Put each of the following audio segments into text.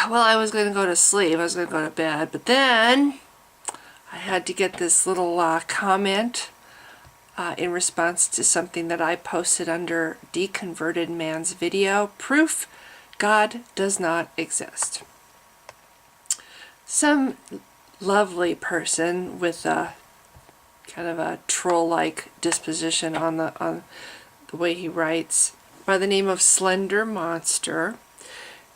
well, I was going to go to sleep. I was going to go to bed. But then I had to get this little comment in response to something that I posted under Deconverted Man's video. Proof God does not exist. Some lovely person with a kind of a troll-like disposition on the way he writes, by the name of Slender Monster,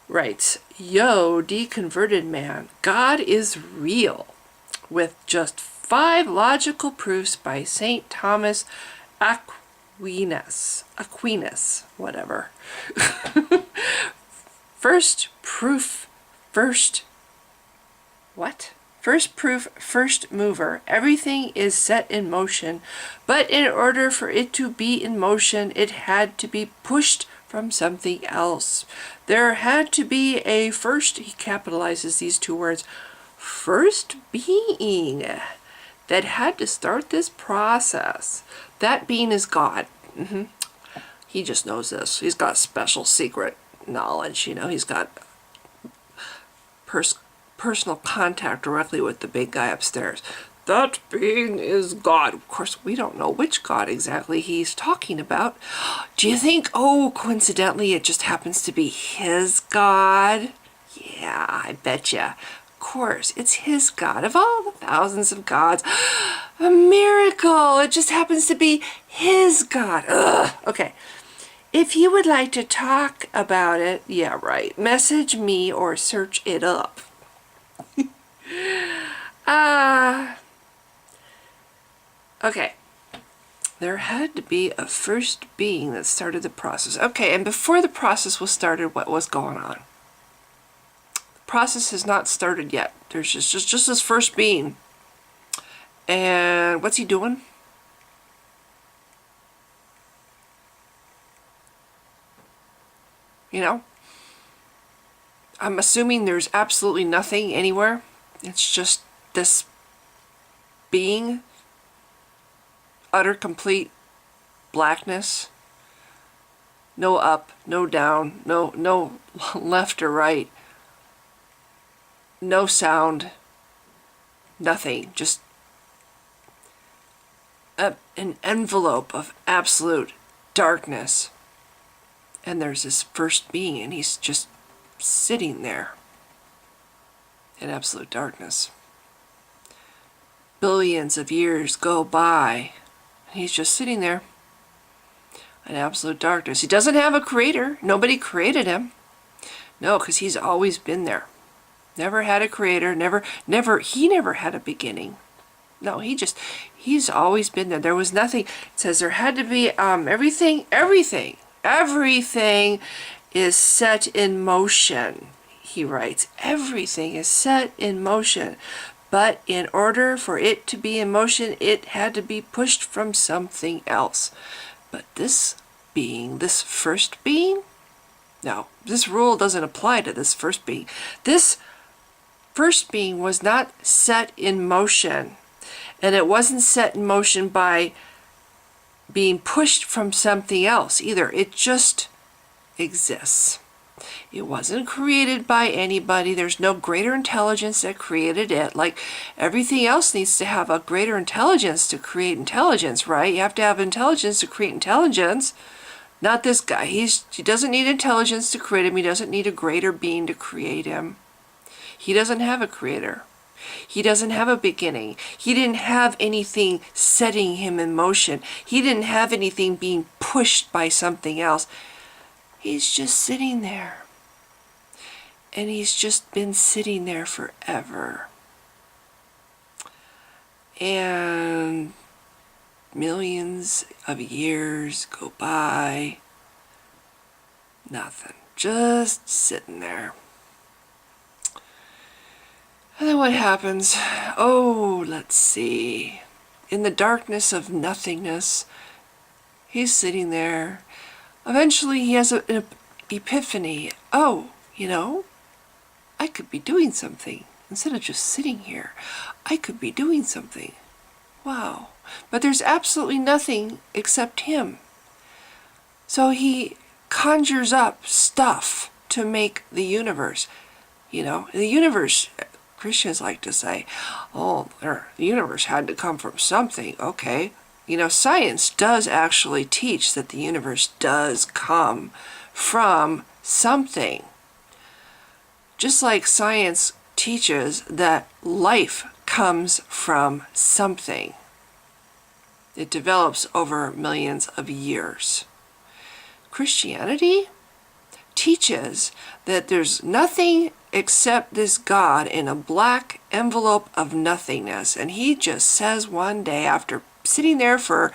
writes, "Yo, deconverted man, God is real, with just 5 logical proofs by St. Thomas Aquinas, whatever." First proof, first mover. Everything is set in motion, but in order for it to be in motion, it had to be pushed from something else. There had to be a first, he capitalizes these 2 words, first being that had to start this process. That being is God. He just knows this. He's got special secret knowledge, he's got personal contact directly with the big guy upstairs. That being is God. Of course, we don't know which God exactly he's talking about. Do you think, coincidentally, it just happens to be his God? Yeah, I betcha. Of course, it's his God. Of all the thousands of gods, a miracle. It just happens to be his God. Ugh. Okay. If you would like to talk about it, yeah, right, message me or search it up. Okay. There had to be a first being that started the process. Okay, and before the process was started, what was going on? The process has not started yet. There's just this first being. And what's he doing? I'm assuming there's absolutely nothing anywhere. It's just this being, utter complete blackness. No up, no down, no left or right. No sound. Nothing. Just an envelope of absolute darkness. And there's this first being, and he's just sitting there in absolute darkness. Billions of years go by, and he's just sitting there in absolute darkness. He doesn't have a creator. Nobody created him. No, because he's always been there. Never had a creator. He never had a beginning. No, he's always been there. There was nothing. It says there had to be everything is set in motion, he writes. Everything is set in motion. But in order for it to be in motion, it had to be pushed from something else. But this being, this first being, no, this rule doesn't apply to this first being. This first being was not set in motion. And it wasn't set in motion by being pushed from something else either. It just exists. It wasn't created by anybody. There's no greater intelligence that created it. Like everything else needs to have a greater intelligence to create intelligence, right? You have to have intelligence to create intelligence. Not this guy. He doesn't need intelligence to create him. He doesn't need a greater being to create him. He doesn't have a creator. He doesn't have a beginning. He didn't have anything setting him in motion. He didn't have anything being pushed by something else. He's just sitting there. And he's just been sitting there forever. And millions of years go by. Nothing. Just sitting there. And then what happens? Let's see. In the darkness of nothingness, he's sitting there. Eventually he has an epiphany. I could be doing something. Instead of just sitting here, I could be doing something. Wow. But there's absolutely nothing except him. So he conjures up stuff to make the universe. The universe, Christians like to say, oh, the universe had to come from something. Okay. Science does actually teach that the universe does come from something. Just like science teaches that life comes from something. It develops over millions of years. Christianity teaches that there's nothing except this God in a black envelope of nothingness. And he just says one day, after sitting there for,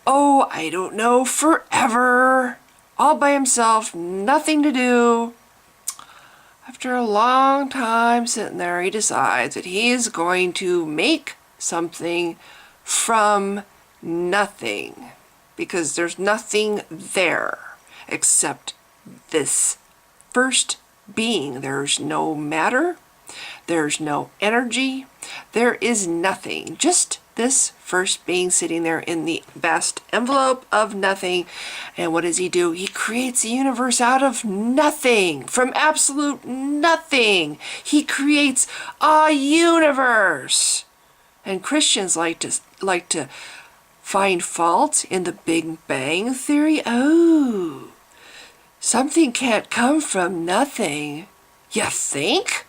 I don't know, forever, all by himself, nothing to do, after a long time sitting there, he decides that he is going to make something from nothing, because there's nothing there except this first being. There's no matter, there's no energy, there is nothing, just this first being sitting there in the vast envelope of nothing. And what does he do? He creates the universe out of nothing, from absolute nothing. He creates a universe. And Christians like to find fault in the Big Bang Theory. Oh, something can't come from nothing. You think?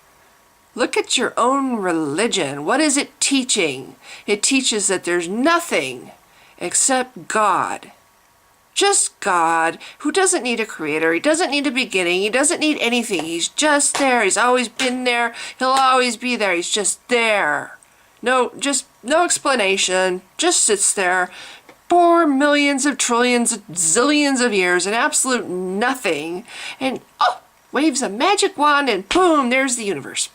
Look at your own religion. What is it teaching? It teaches that there's nothing except God. Just God, who doesn't need a creator. He doesn't need a beginning. He doesn't need anything. He's just there. He's always been there. He'll always be there. He's just there. No explanation. Just sits there for millions of trillions of zillions of years in absolute nothing. And waves a magic wand and boom, there's the universe.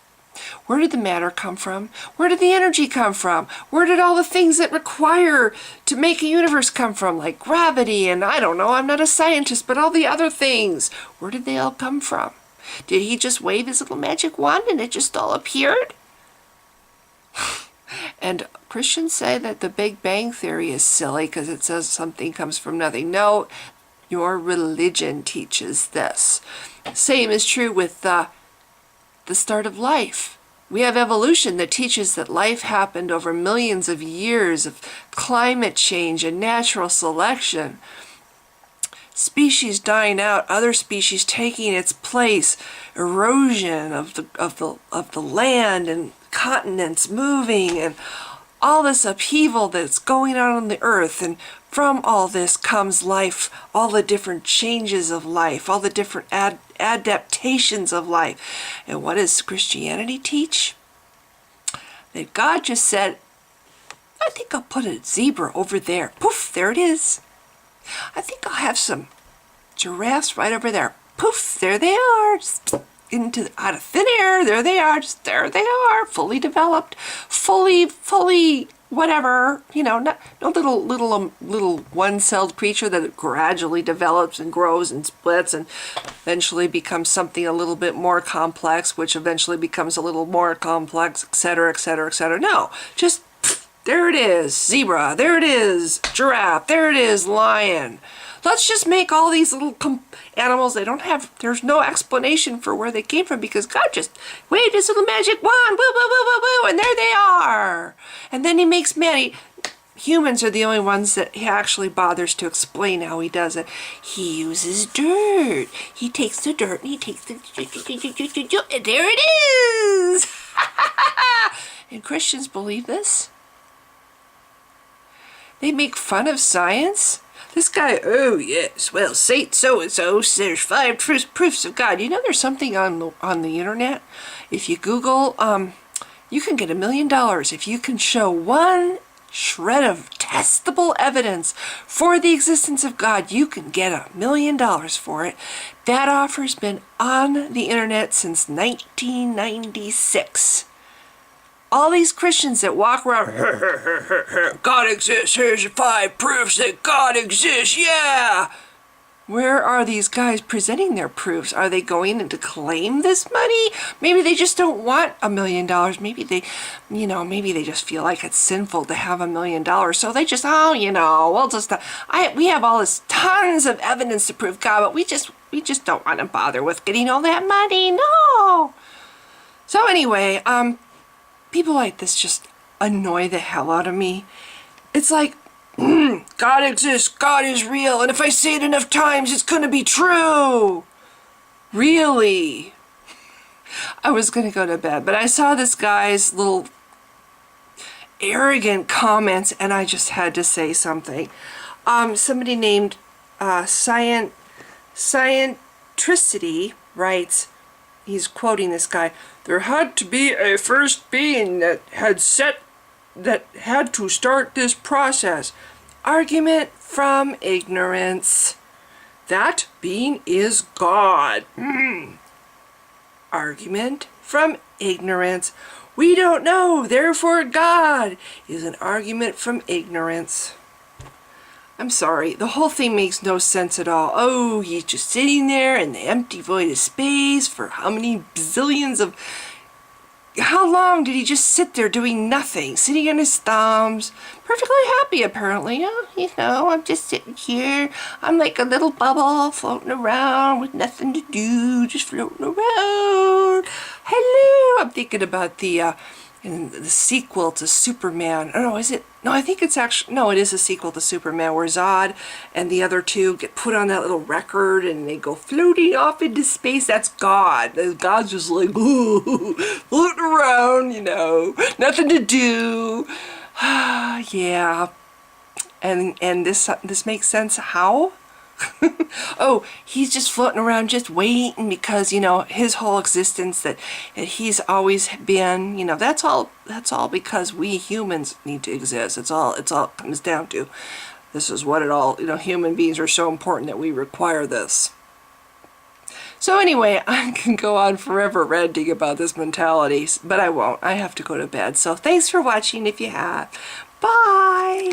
Where did the matter come from? Where did the energy come from? Where did all the things that require to make a universe come from? Like gravity and I don't know, I'm not a scientist, but all the other things. Where did they all come from? Did he just wave his little magic wand and it just all appeared? And Christians say that the Big Bang Theory is silly because it says something comes from nothing. No, your religion teaches this. Same is true with the start of life. We have evolution that teaches that life happened over millions of years of climate change and natural selection. Species dying out, other species taking its place, erosion of the land and continents moving, and all this upheaval that's going on the earth. And from all this comes life, all the different changes of life, all the different adaptations of life. And what does Christianity teach? That God just said, I think I'll put a zebra over there. Poof, there it is. I think I'll have some giraffes right over there. Poof, there they are. Just out of thin air, there they are. Just there they are, fully developed, fully whatever, no little one-celled creature that gradually develops and grows and splits and eventually becomes something a little bit more complex, which eventually becomes a little more complex, etc., etc., etc. No, just there it is, zebra, there it is, giraffe, there it is, lion. Let's just make all these little animals. There's no explanation for where they came from because God just waved his little magic wand, woo, woo, woo, woo, woo, and there they are. And then he makes man. Humans are the only ones that he actually bothers to explain how he does it. He uses dirt. He takes the dirt and he takes the, and there it is. And Christians believe this. They make fun of science. This guy, oh yes, well, Saint so-and-so says 5 proofs of God. There's something on the internet. If you Google, you can get $1 million if you can show one shred of testable evidence for the existence of God. You can get $1 million for it. That offer's been on the internet since 1996. All these Christians that walk around, God exists, here's 5 proofs that God exists, yeah! Where are these guys presenting their proofs? Are they going in to claim this money? Maybe they just don't want $1 million. Maybe they just feel like it's sinful to have $1 million. So they just, we'll just, we have all this tons of evidence to prove God, but we just don't want to bother with getting all that money. No! So anyway, people like this just annoy the hell out of me. It's like, God exists, God is real, and if I say it enough times, it's gonna be true. Really? I was gonna go to bed, but I saw this guy's little arrogant comments, and I just had to say something. Somebody named Scientricity writes, he's quoting this guy, there had to be a first being that had to start this process. Argument from ignorance. That being is God. Argument from ignorance. We don't know, therefore God is an argument from ignorance. I'm sorry, the whole thing makes no sense at all. Oh, he's just sitting there in the empty void of space for how many bazillions of... How long did he just sit there doing nothing, sitting on his thumbs, perfectly happy apparently? Oh, you know, I'm just sitting here. I'm like a little bubble floating around with nothing to do, just floating around. Hello! I'm thinking about the sequel to Superman. Oh, no, is it? No, I think it's actually... No, it is a sequel to Superman where Zod and the other two get put on that little record and they go floating off into space. That's God. God's just like, ooh, floating around, you know, nothing to do. Yeah. And this makes sense. How? Oh, he's just floating around just waiting because, you know, his whole existence that he's always been, you know, that's all because we humans need to exist. It's all it comes down to. This is what it all, you know, human beings are so important that we require this. So anyway, I can go on forever ranting about this mentality, but I won't. I have to go to bed. So thanks for watching if you have. Bye!